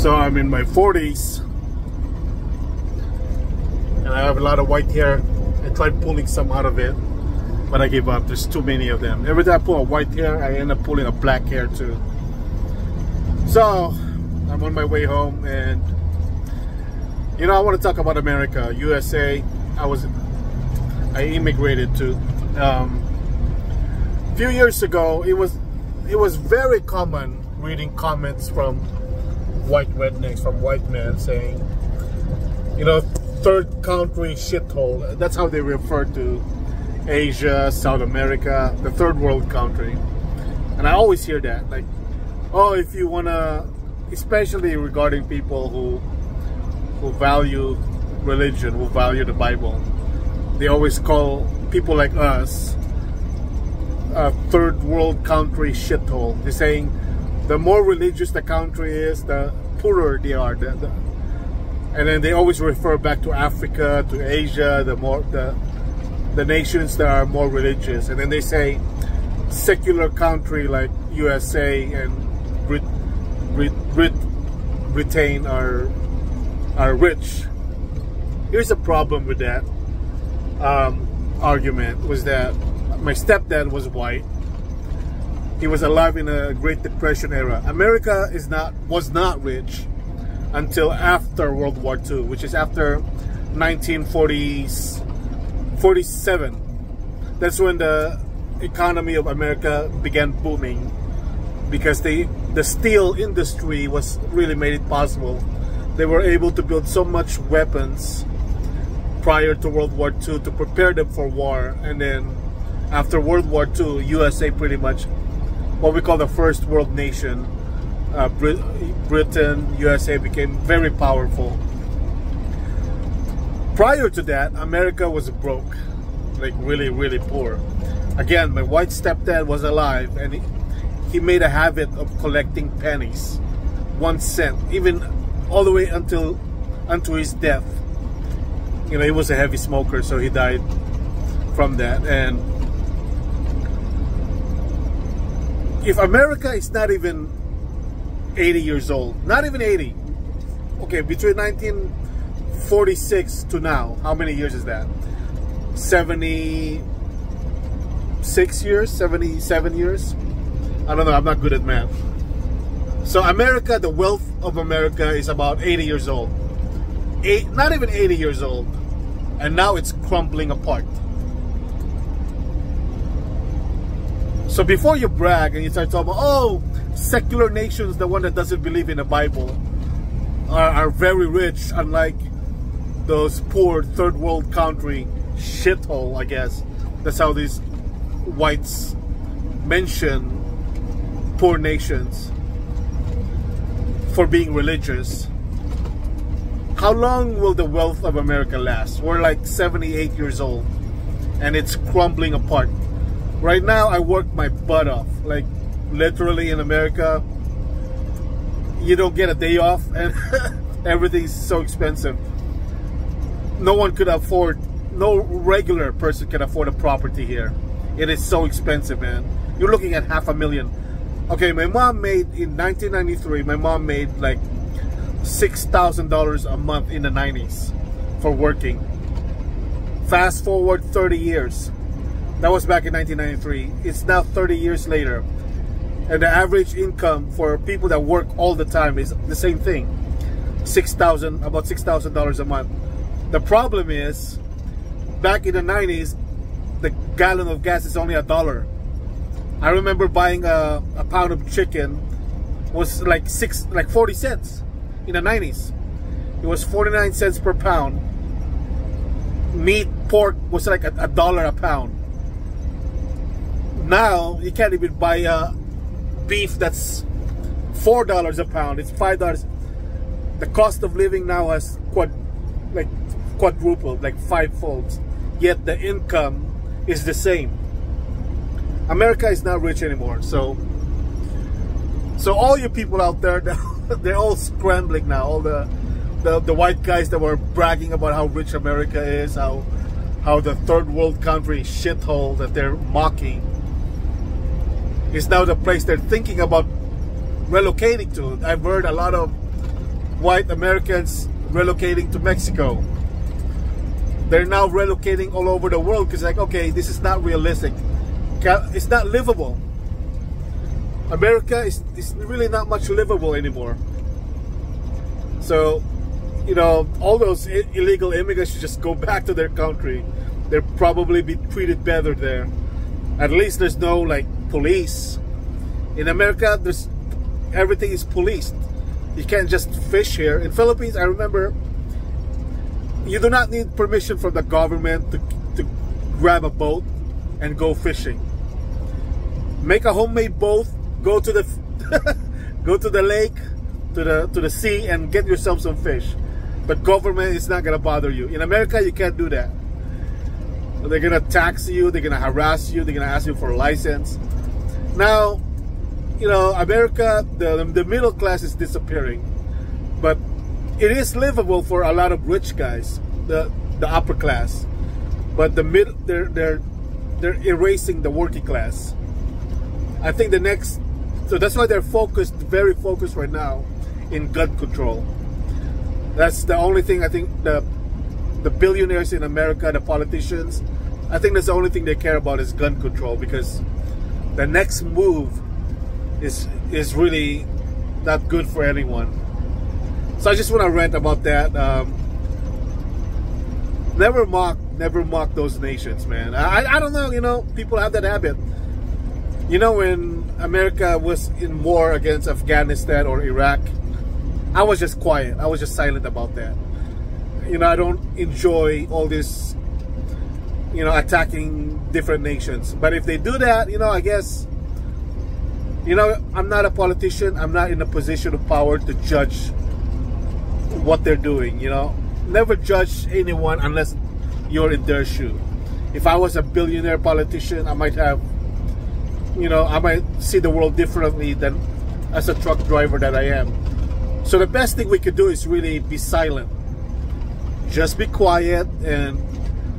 So I'm in my 40s and I have a lot of white hair. I tried pulling some out of it, but I gave up. There's too many of them. Every time I pull a white hair, I end up pulling a black hair too. So I'm on my way home, and you know, I want to talk about America, USA. I immigrated to. A few years ago, it was very common reading comments from white rednecks, from white men saying, you know, third country shithole. That's how they refer to Asia, South America, the third world country. And I always hear that, like, oh, if you wanna, especially regarding people who value religion, who value the Bible, they always call people like us a third world country shithole. They're saying the more religious the country is, the poorer they are. And then they always refer back to Africa, to Asia, the nations that are more religious. And then they say secular country like USA and Britain are rich. Here's a problem with that argument, was that my stepdad was white. He was alive in a Great Depression era. America was not rich until after World War II, which is after 1947. That's when the economy of America began booming, because the steel industry was really made it possible. They were able to build so much weapons prior to World War II to prepare them for war. And then after World War II, USA pretty much, what we call the first world nation, Britain, USA became very powerful. Prior to that, America was broke, like really, really poor. Again, my white stepdad was alive, and he made a habit of collecting pennies, 1 cent, even all the way unto his death. You know, he was a heavy smoker, so he died from that. And if America is not even 80 years old, not even 80, okay, between 1946 to now, how many years is that? 76 years, 77 years? I don't know, I'm not good at math. So America, the wealth of America is about 80 years old. Not even 80 years old. And now it's crumbling apart. So before you brag and you start talking about, oh, secular nations, the one that doesn't believe in the Bible, are very rich, unlike those poor third world country shithole, I guess. That's how these whites mention poor nations for being religious. How long will the wealth of America last? We're like 78 years old and it's crumbling apart. Right now, I work my butt off. Like, literally in America, you don't get a day off and everything's so expensive. No one could afford, no regular person can afford a property here. It is so expensive, man. You're looking at $500,000. Okay, my mom made, in 1993, my mom made like $6,000 a month in the 90s for working. Fast forward 30 years. That was back in 1993. It's now 30 years later. And the average income for people that work all the time is the same thing. About $6,000 a month. The problem is, back in the 90s, the gallon of gas is only $1. I remember buying a pound of chicken was like 40 cents in the 90s. It was 49 cents per pound. Meat, pork was like $1 a pound. Now you can't even buy beef that's $4 a pound. It's $5. The cost of living now has quadrupled, like 5-fold. Yet the income is the same. America is not rich anymore. So all you people out there, they're all scrambling now. All the white guys that were bragging about how rich America is, how the third world country shithole that they're mocking is now the place they're thinking about relocating to. I've heard a lot of white Americans relocating to Mexico. They're now relocating all over the world because, like, okay, this is not realistic. It's not livable. America is really not much livable anymore. So, you know, all those illegal immigrants should just go back to their country. They'll probably be treated better there. At least there's no, like, police. In America, everything is policed. You can't just fish here. In Philippines, I remember, you do not need permission from the government to grab a boat and go fishing. Make a homemade boat, go to the go to the lake, to the sea, and get yourself some fish. But government is not gonna bother you. In America, you can't do that. They're gonna tax you, they're gonna harass you, they're gonna ask you for a license. Now, you know, America, the middle class is disappearing, but it is livable for a lot of rich guys, the upper class. But the middle, they're erasing the working class. I think so that's why they're very focused right now in gun control. That's the only thing I think the billionaires in America, the politicians, I think that's the only thing they care about is gun control, because the next move is really not good for anyone. So I just want to rant about that. Never mock those nations, man. I don't know, you know, people have that habit. You know, when America was in war against Afghanistan or Iraq, I was just quiet. I was just silent about that. You know, I don't enjoy all this, you know, attacking different nations. But if they do that, you know, I guess, you know, I'm not a politician. I'm not in a position of power to judge what they're doing, you know. Never judge anyone unless you're in their shoe. If I was a billionaire politician, I might have, you know, I might see the world differently than as a truck driver that I am. So the best thing we could do is really be silent. Just be quiet and,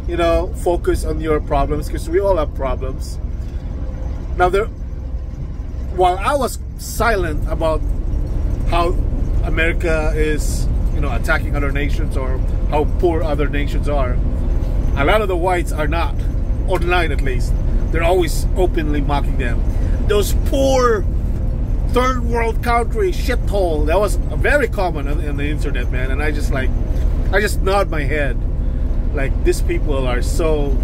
you know, focus on your problems, because we all have problems. Now, while I was silent about how America is, you know, attacking other nations or how poor other nations are, a lot of the whites are not, online at least. They're always openly mocking them. Those poor third world country shithole. That was very common on the internet, man. And I just nod my head. Like, these people are so,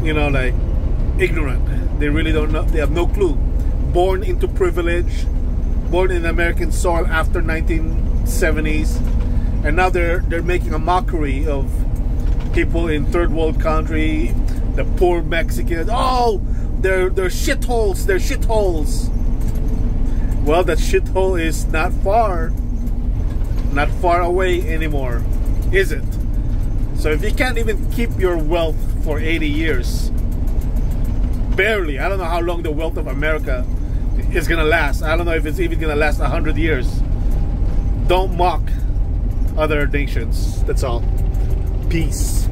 you know, like, ignorant. They really don't know. They have no clue. Born into privilege, born in American soil after 1970s, and now they're making a mockery of people in third world country, the poor Mexicans. Oh, they're shitholes. They're shitholes. Well, that shithole is not far away anymore, is it? So if you can't even keep your wealth for 80 years, barely, I don't know how long the wealth of America is gonna last. I don't know if it's even gonna last 100 years. Don't mock other nations. That's all. Peace.